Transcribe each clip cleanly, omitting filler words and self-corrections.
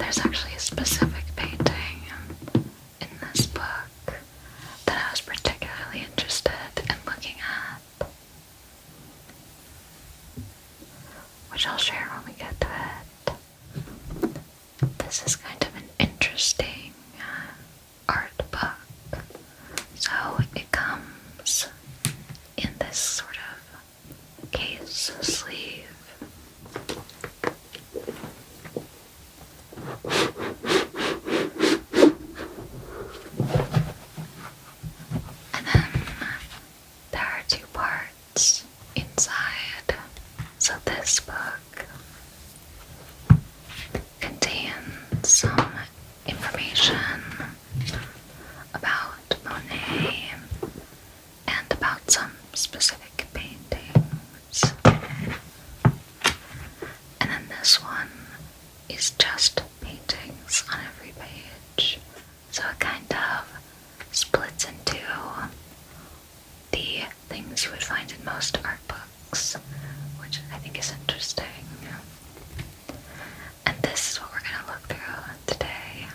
there's actually a specific painting in this book that I was particularly interested in looking at, which I'll share when we get to it. This is kind of an interesting art book. So it comes in this sort of case sleeve. And then there are two parts inside. So this book contains some information about Monet and about some specific paintings. And then this one is just paintings on every page. So it kind of splits into the things you would find in most art books, which I think is interesting. And this is what we're going to look through today.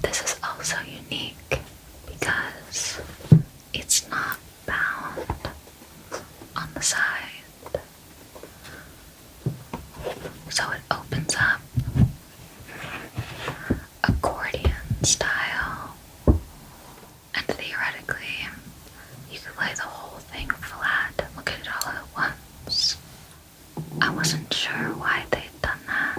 This is also unique because it's not bound on the side. So it opens up accordion style, and theoretically you could lay the whole thing flat and look at it all at once. I wasn't sure why they'd done that,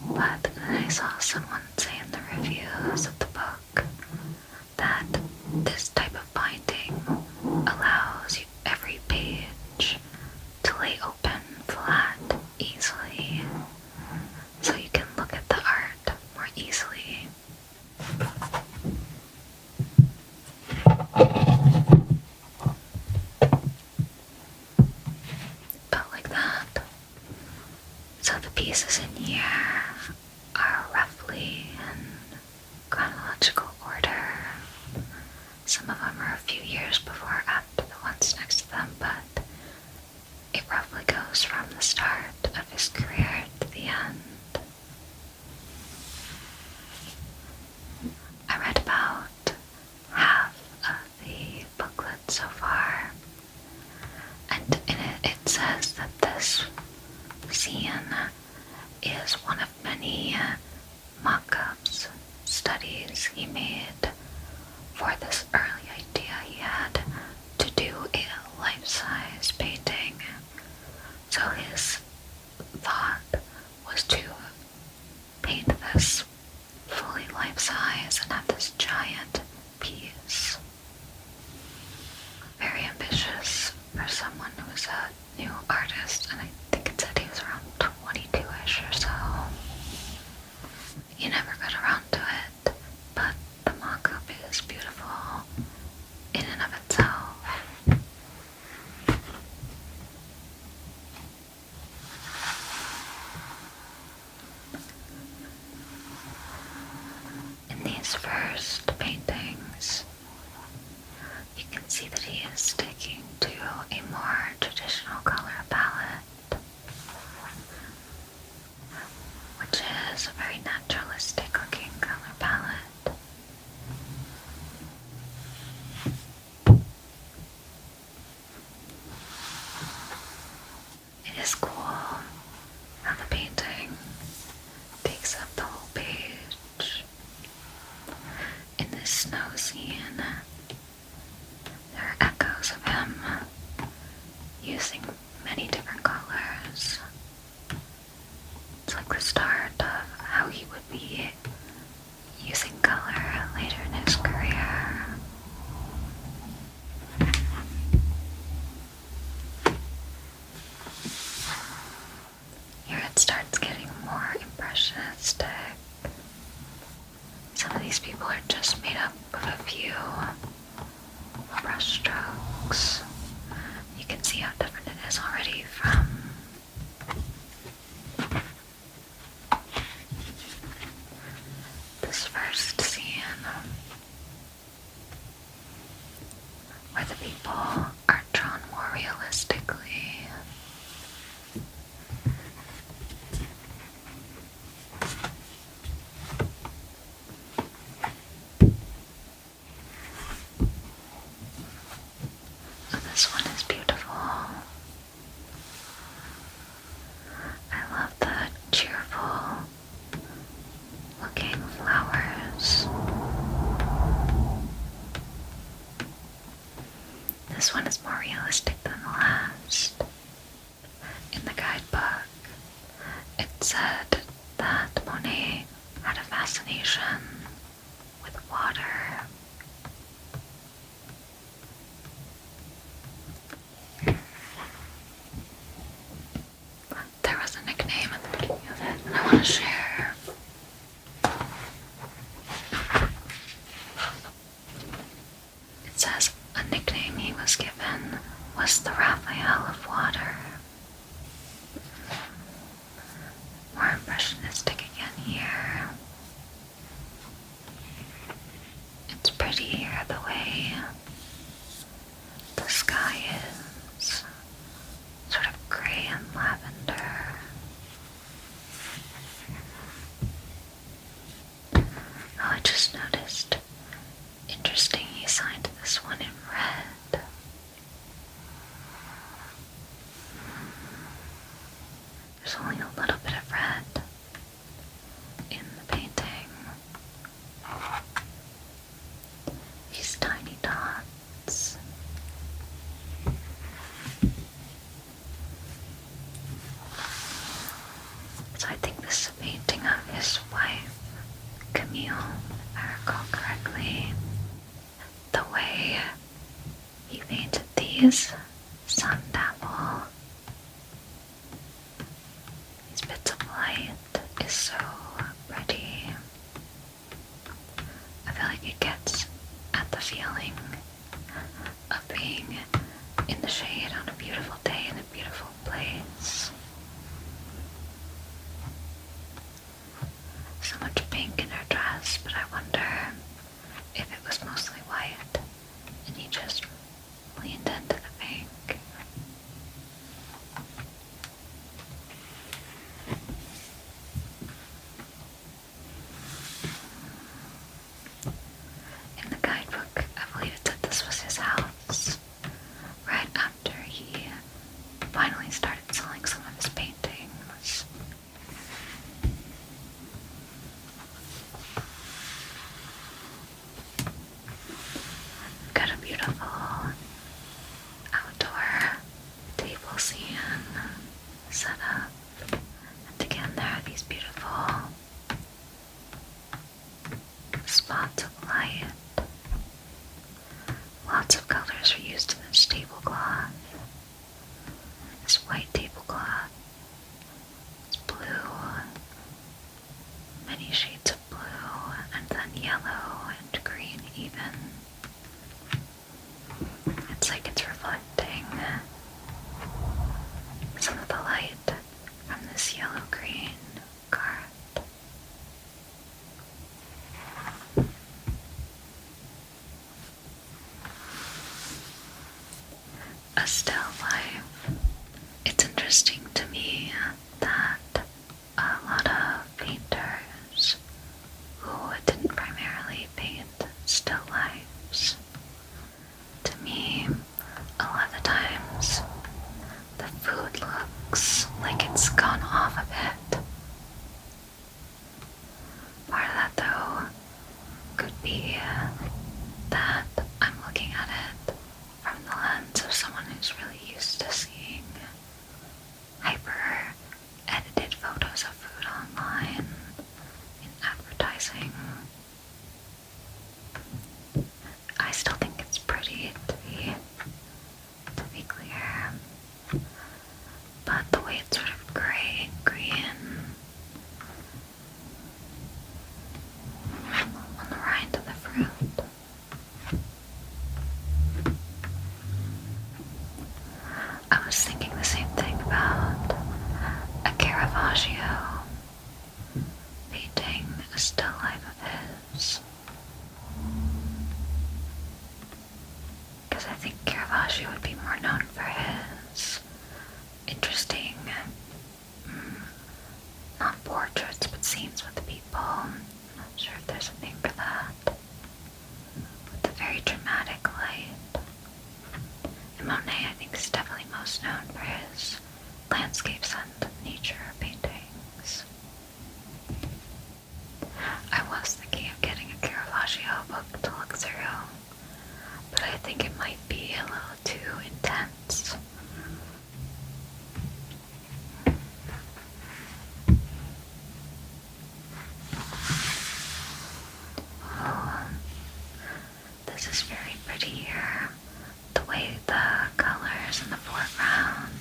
but then I saw someone say in the reviews of the book that this type of binding allows you every page to lay open flat easily, so you can look at the art more easily. About like that. So the pieces in here are roughly in chronological order. Some of them are a few years before or after the ones next to them, but it roughly goes from the start of his career to the end. I read about half of the booklet so far, and in it says that this scene is one of many mock-ups, studies he made for this early idea he had to do a life-size painting. So his thought was to paint this fully life-size and have this giant piece. Very ambitious for someone who was a new artist, and I think it said he was around 22-ish or so. He never got around to it, but the mock-up is beautiful in and of itself. In these first paintings, you can see that he is sticking to a more traditional color palette, which is a very naturalistic looking color palette. It is cool how the painting takes up the whole page. In this snow scene, there are echoes of him using many different colors. It's like the start of how he would be using color later in his career. Here it starts getting more impressionistic. Some of these people are just made up of a few brush strokes. You can see how different it is already from impressionistic than the last. In the guidebook, it said that Monet had a fascination with water. There was a nickname at the beginning of it that I want to share. It says a nickname he was given was the Raphael of water. More impressionistic again here. It's pretty here the way the sky is, sort of gray and lavender. Oh, I just noticed. Interesting, he signed this one in red. There's only a little bit of red in the painting. These tiny dots. So I think this is a painting of his wife, Camille, if I recall correctly. The way he painted these sun dapple, these bits of light, is so pretty. I feel like it gets at the feeling of being in the shade on a beautiful day in a beautiful place. So much pink in her dress, but I wonder if it was mostly white and he just leaned into the pink. In the guidebook, I believe it said this was his house, right after he finally started selling some of his paintings. Got a beautiful outdoor table scene set up, and again there are these beautiful spots of light. Lots of colors are used in this tablecloth. This white tablecloth, it's blue, many shades of blue, and then yellow and green even. It's like it's reflecting some of the light from this yellow-green card. A still life. It's interesting to me that a lot of painters who didn't primarily paint still lifes, to me, a lot of the times the food looks like it's gone off a bit. Part of that, though, could be that I'm looking at it from the lens of someone who's really used to seeing hyper-edited photos of food online in advertising. I still think it's pretty, to be clear, but the way it's sort of gray and green on the rind of the fruit. I was thinking the same thing about a Caravaggio painting a still life of his. Because I think Caravaggio would be more known for his interesting, not portraits, but scenes with people. I'm not sure if there's a name for that. With the very dramatic light. And Monet, I think, is definitely most known for his landscapes and nature paintings. this is very pretty here. The way the colors in the foreground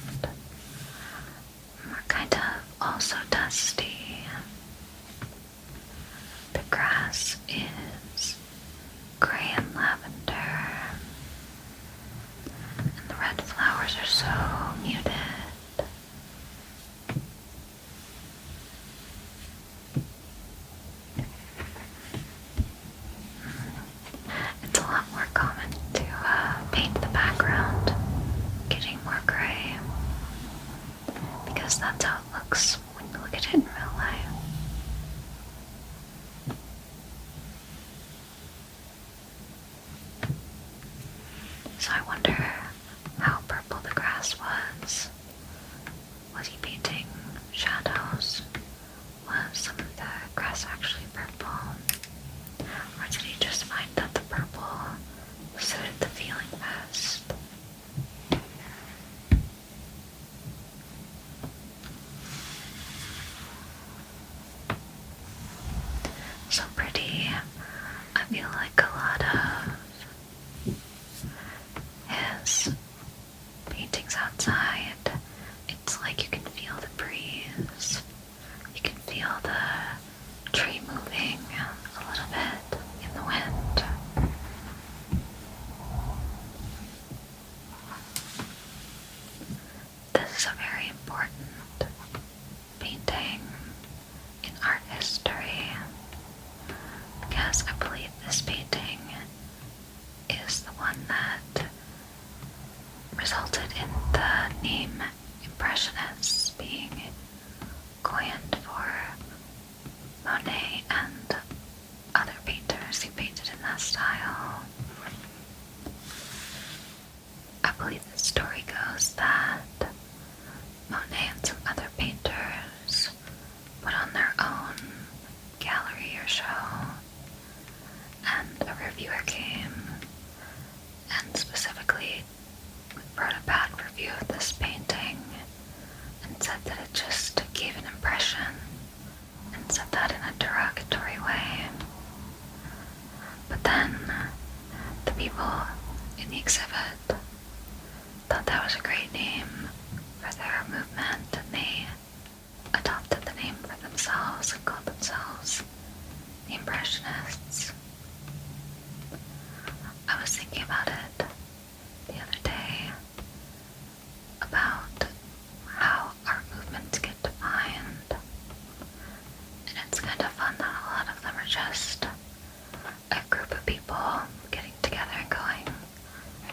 are kind of also dusty. The grass is gray and lavender, and the red flowers are so muted. It's a lot more common to paint the background getting more gray, because that's how it looks when you look at it in real life. So I wonder how purple the grass was. Was he painting shadows? Was some of the grass actually purple? Or did he just find that the purple suited the feeling best? So pretty. I feel like a lot of his paintings outside, it's like you can feel the breeze. You can feel the tree moving a little bit in the wind. This is a very important painting in art history, because I believe this painting is the one that resulted in the name impressionists being coined for Monet and other painters who painted in that style. I believe the story goes that Monet and some other painters put on their own gallery or show, and a reviewer came and specifically wrote a bad review of this painting and said that it just gave an impression, and said that in a derogatory way. But then the people in the exhibit thought that was a great name for their movement, and they adopted the name for themselves and called themselves the Impressionists. I was thinking about it the other day, about how our movements get defined, and it's kind of fun that a lot of them are just a group of people getting together and going,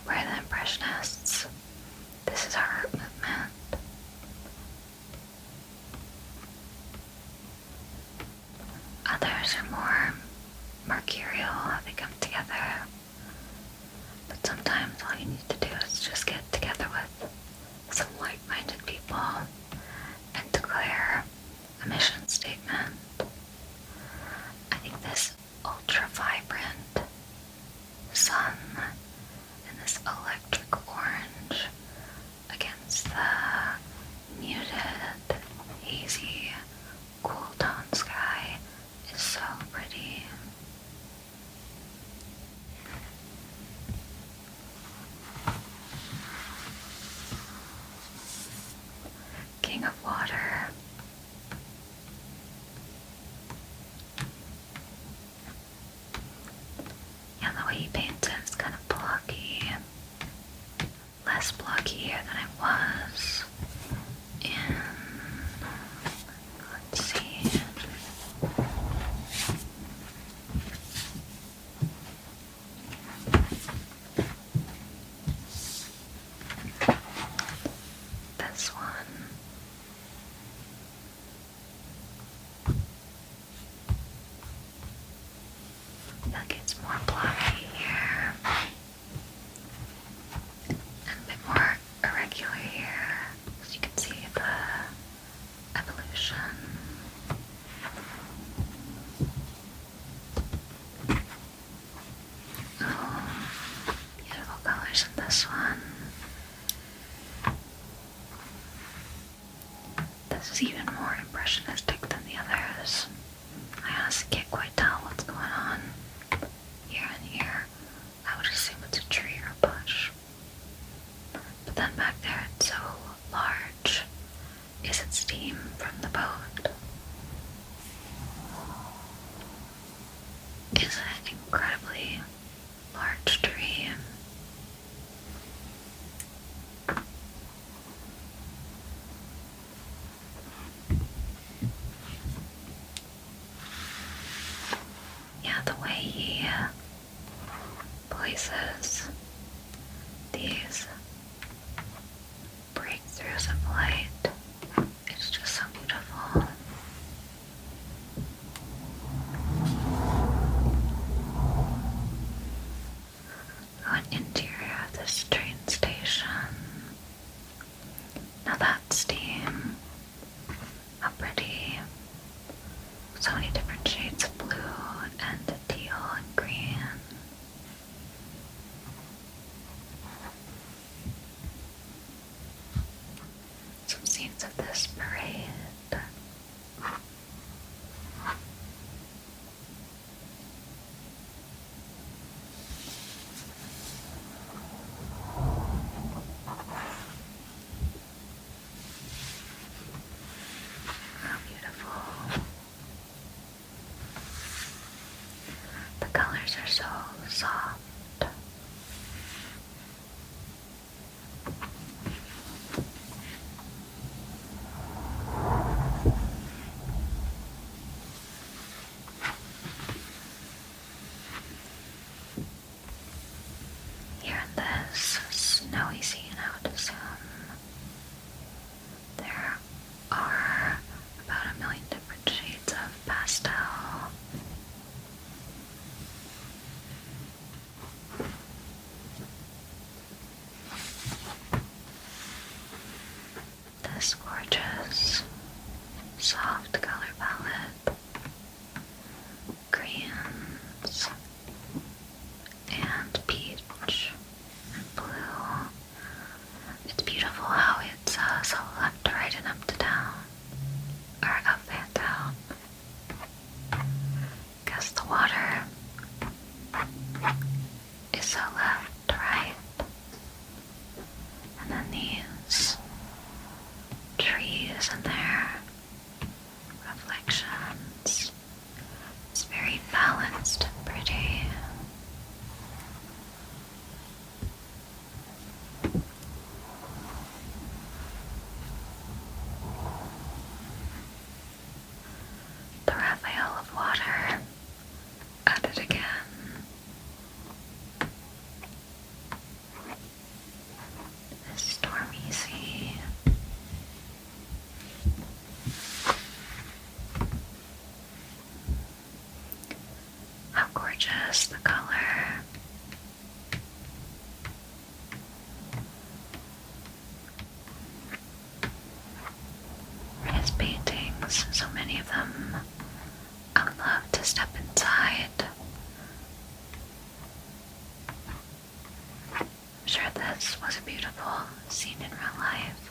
we're the Impressionists, this is our art movement. Others are more mercurial, how they come together. But sometimes all you need to do is just get together with some like-minded people and declare a mission statement. I think this ultra-vibrant sun and this electric orange against the muted, hazy, cool tone sky is so pretty. King of Water. Yeah, the way he paints it is kind of blocky. Less blocky here than it was in, let's see, is an incredibly large tree. Yeah, the way he places these breakthroughs of light, it's just so beautiful. An interior of this train station. Now that's steam. How pretty. So many different shades of blue and teal and green. Some scenes of this parade. How beautiful. The colors are so soft. Here in this snowy scene, I would assume there are about 1,000,000 different shades of pastel. This gorgeous soft color palette, greens and peach and blue. It's beautiful how it's so left to right and up to down, or up and down, because the water is so left to right, and then these trees and their reflections. It's very balanced and pretty. The Vétheuil of water at it again. This stormy sea. How gorgeous the color. His paintings, so many of them, I would love to step inside. I'm sure this was a beautiful scene in real life,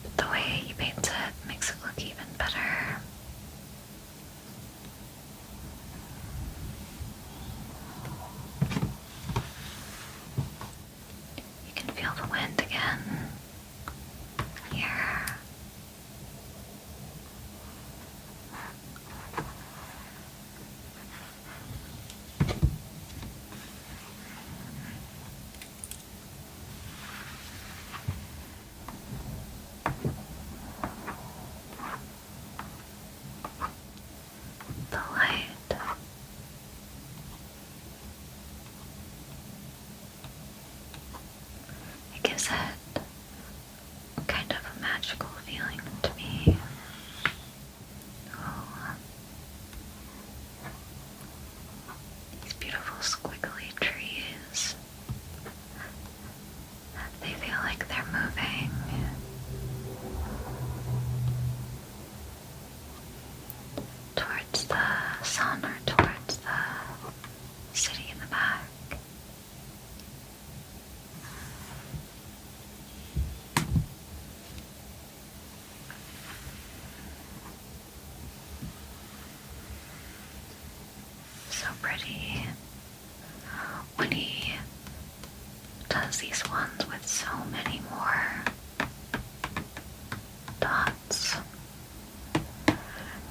but the way he paints it makes it look even better. You can feel the wind again here. The light. It gives it kind of a magical feeling to me. Oh, these beautiful squiggly trees. They feel like they're moving. Towards the sun or towards the city in the back. So pretty. When he does these ones with so many more dots,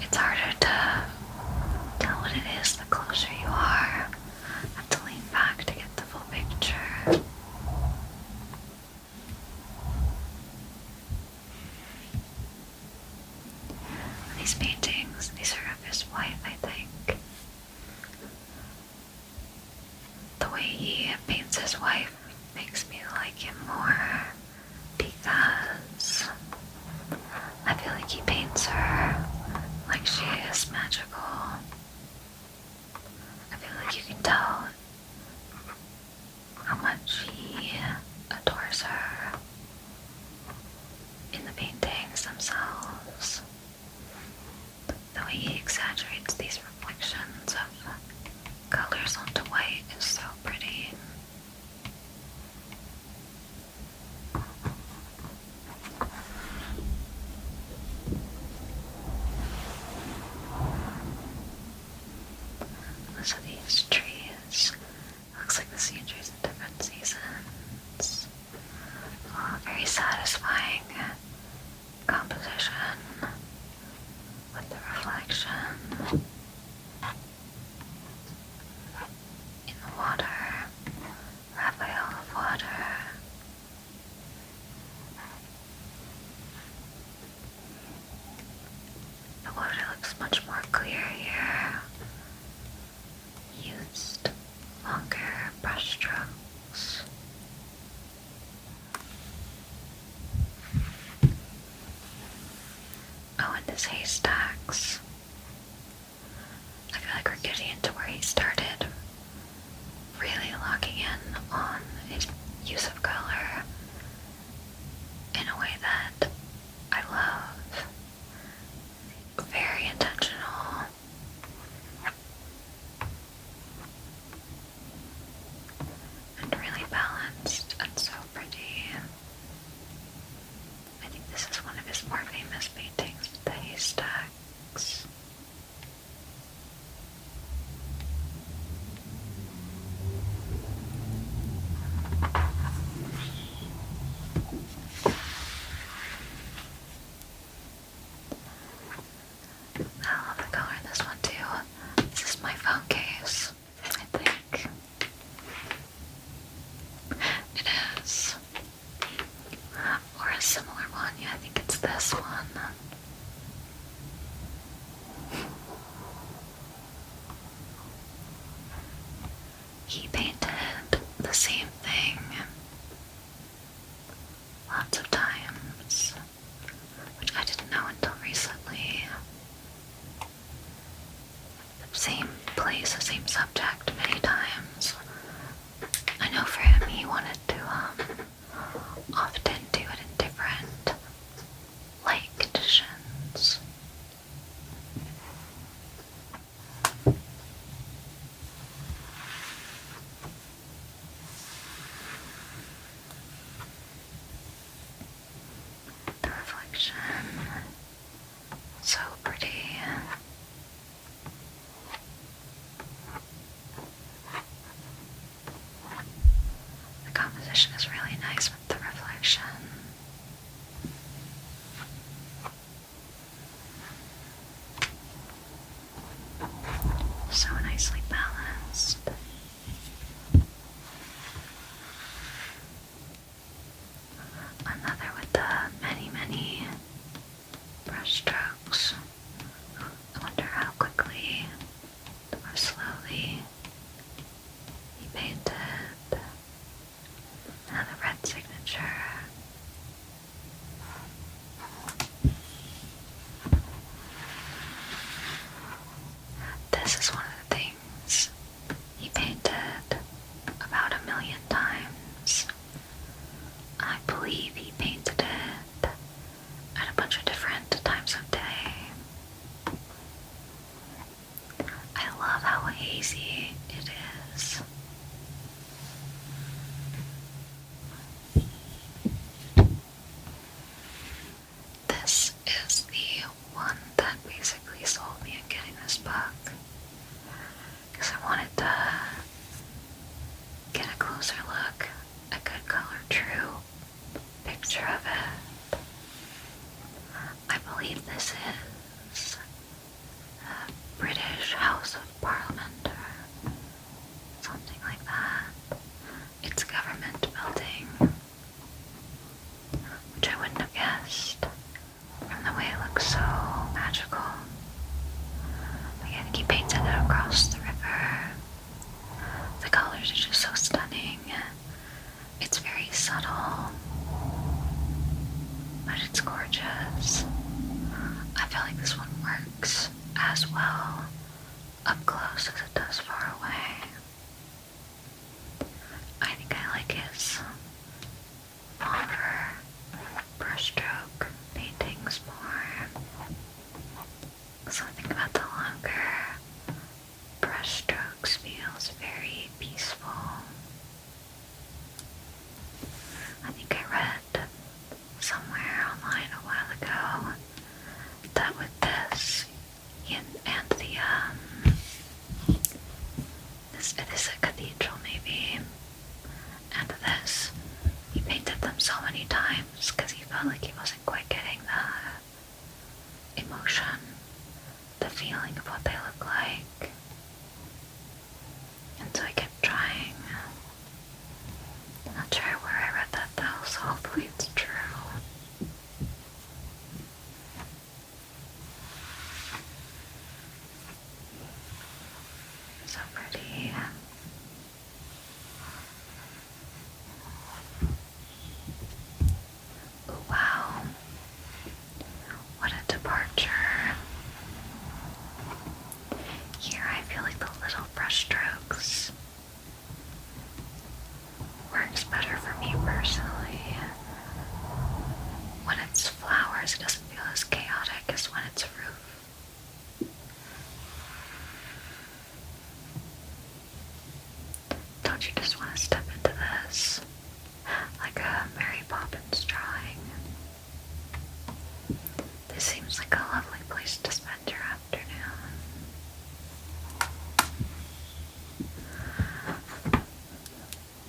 it's harder to tell what it is the closer magical. I feel like you can tell how much he adores her in the paintings themselves. The way he exaggerates these reflections of colors onto white is so pretty. So these trees, looks like the scenery's in different seasons. Oh, very satisfying composition with the reflection in the water, Vétheuil of water. The water looks much more clear here. Used longer brush strokes. Oh, and his haystacks. I feel like we're getting into where he started really locking in on his use of color in a way that I love. Very intentional. And really balanced and so pretty. I think this is one of his more famous paintings, the haystacks. I love the color in this one too. This is my phone case, I think. It is. Or a similar one. Yeah, I think it's this one. He painted the same thing lots of times, which I didn't know until recently. The same place, the same subject many times. I know for him he wanted to often do it in different light conditions. The reflection, so pretty. The composition is really nice with the reflection. So nicely balanced. Another with the many brush strokes. I wonder how quickly or slowly he painted. Now the red signature. This is one of the things he painted about 1,000,000 times. I believe he painted it at a bunch of different times of day. I love how hazy it is. This is the one that basically sold me in getting this book, because I wanted to get a closer look, a good color, true picture of it. I believe this is the British House of Parliament or something as well up close as it does far away. I think I like his longer brushstroke paintings more. Something about the longer brushstrokes feels very peaceful. I think I read somewhere online a while ago that with this and the this it is a cathedral maybe, and this he painted them so many times because he felt like he wasn't quite getting the emotion, the feeling of what they look like, and so I kept trying. I'm not sure where I read that though, so hopefully it's true. So pretty. Oh wow. What a departure. Here I feel like the little brush strokes works better for me personally. When it's flowers, it doesn't feel as chaotic as when it's roof. Don't you just want to step into this? Like a Mary Poppins drawing. This seems like a lovely place to spend your afternoon.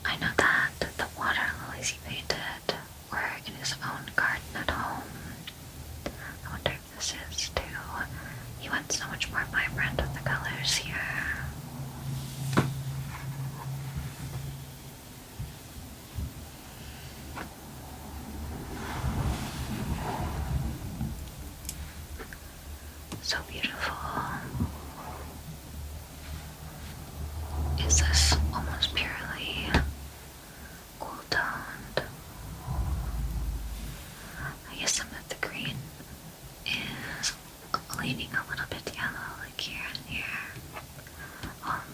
I know that the water lilies he painted were in his own garden at home. I wonder if this is too. He went so much more vibrant with the colors here. So beautiful. Is this almost purely cool toned? I guess some of the green is leaning a little bit yellow, like here and here.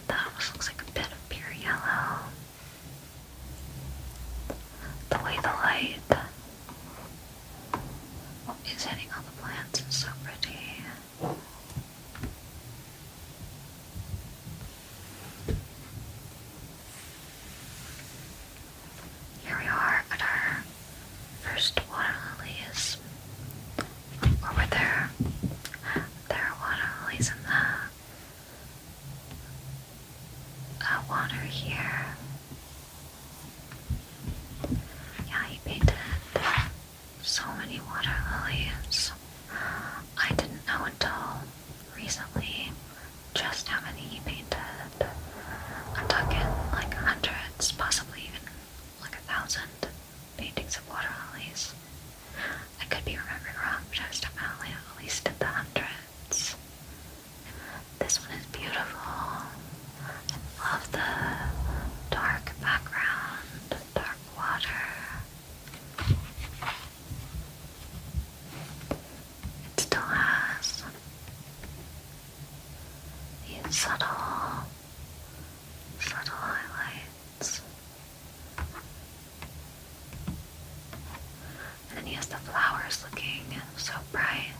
That almost looks like a bit of pure yellow. The way the light is hitting all the plants is so pretty. Here we are at our first water lilies. Or were there are water lilies in the water here. Yeah, he painted so many water lilies. I didn't know until recently just how many he painted. I'm talking like hundreds, possibly even like 1,000 paintings of water lilies. I could be remembering wrong, but I was definitely at least in the hundreds. This one is beautiful. I love the dark background, dark water. It still has these subtle highlights. And then he has the flowers looking so bright.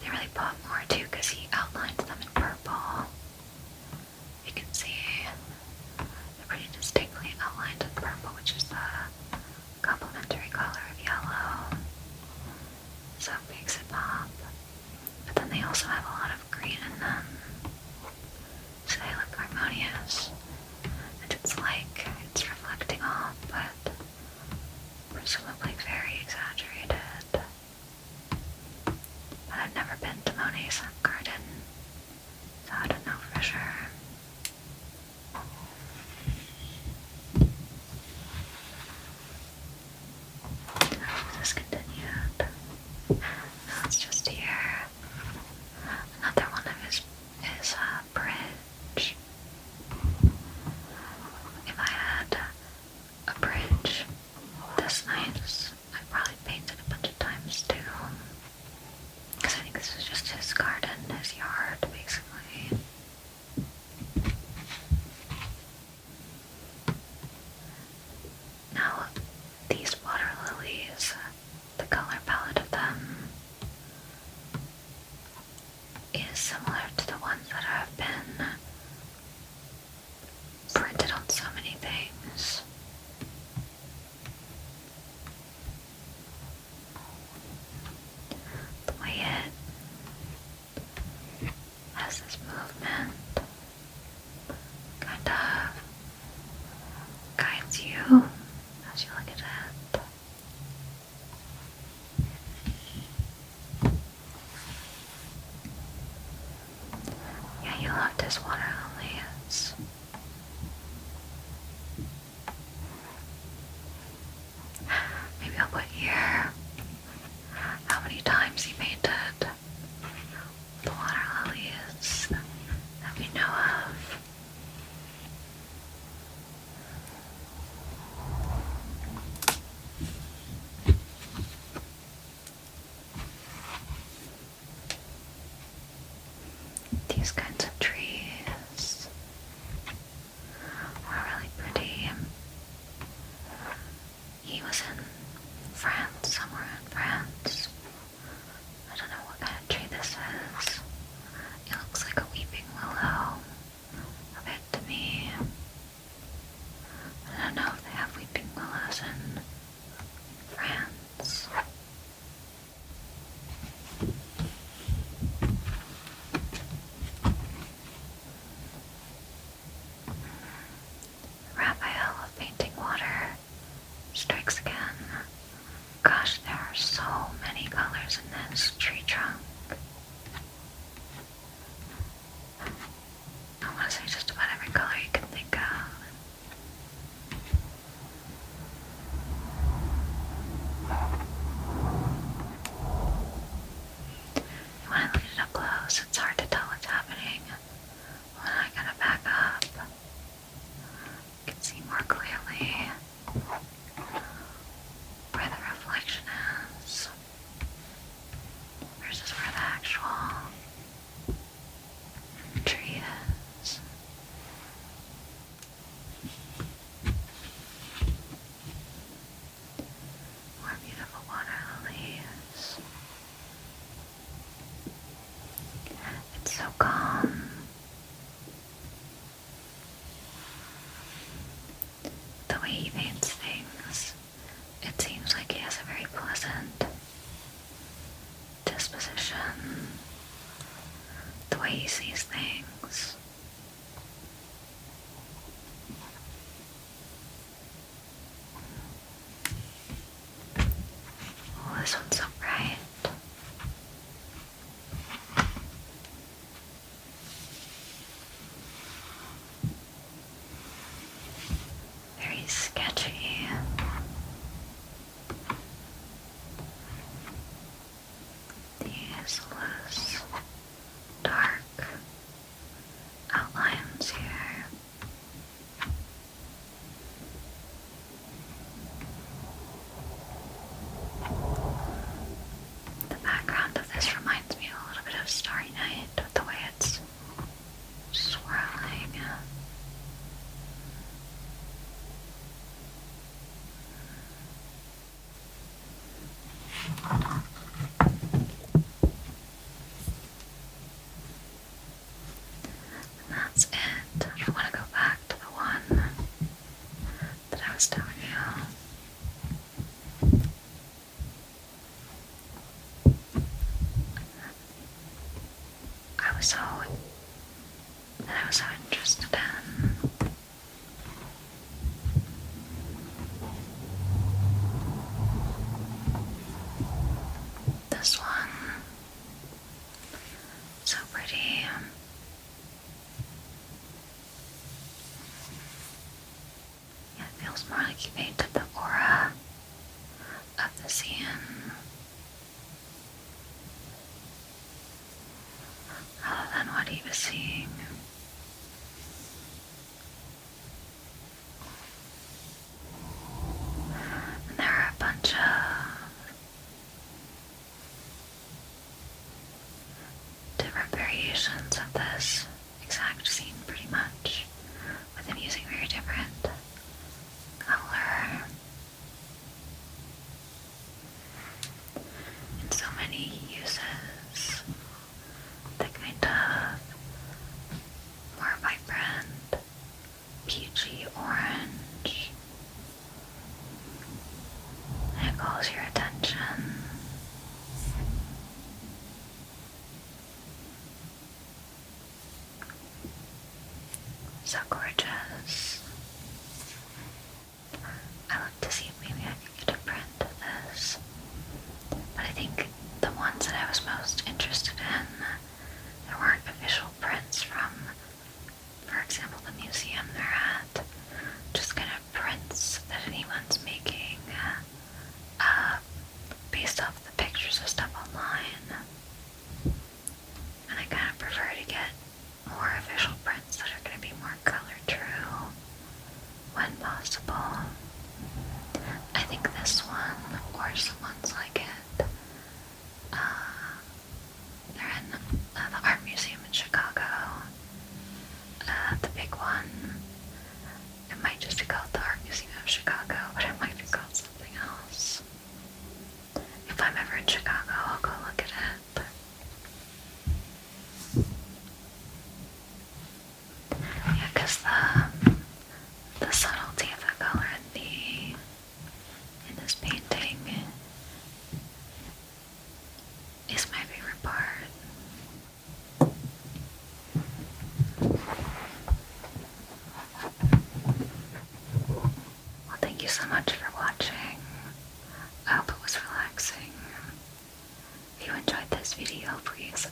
They really pop more too because he outlined them in purple. You can see they're pretty distinctly outlined in purple, which is the complementary color of yellow. So it makes it pop. But then they also have a lot of green in them. So they look harmonious. And it's like it's reflecting off, but presumably very exaggerated. But I've never been to Monet's garden, so I don't know for sure. This continued. No, it's just here. Another one of his bridge. If I had a bridge this nice, I'd probably paint it is similar to the ones that have been printed on so many things. The way it has this movement kind of guides you as you look at it. Yeah, you loved his water lilies. Maybe I'll put here how many times he painted the water lilies that we know of. These kinds of trees are really pretty. He was in France, somewhere in France. I don't know what kind of tree this is. It looks like a weeping willow a bit to me. I don't know if they have weeping willows in France. Raphael of Painting Water strikes again. Gosh, there are so many colors in this tree trunk. I want to say just about every color you can think of. When I look at it up close, it's hard to tell what's happening. When I kind of back up, you can see more clearly where the reflection is versus where the actual tree is. More beautiful water lilies. It's so calm. The way he paints things, it seems like he has a very pleasant disposition. The way he sees things. Oh, this one's so bright. Very sketchy. These loose, dark outlines here. The background of this reminds me a little bit of Starry Night with the way it's swirling. And that's it. I want to go back to the one that I was telling you. I was so interested in. This one, so pretty. It feels more like he painted the aura of the scene rather than what he was seeing. And there are a bunch of different variations of this exact scene, pretty much, with him using very different color. And so many uses the kind So gorgeous. I look to see if maybe I could get a print of this. But I think the ones that I was most interested in, there weren't official prints from, for example, the museum they're at. Just kind of prints that anyone's making based off the pictures of stuff online. And I kind of prefer to get more official prints that are going to be more color true when possible. I think this one, or some ones like it, they're in the Art Museum in Chicago. The big one, it might just be called the Art Museum of Chicago, but it might be called something else. If I'm ever in Chicago, I'll go look at it. Yeah, because the subtlety of the color in this painting is my favorite part. Well, thank you so much for watching. I hope it was relaxing. If you enjoyed this video, please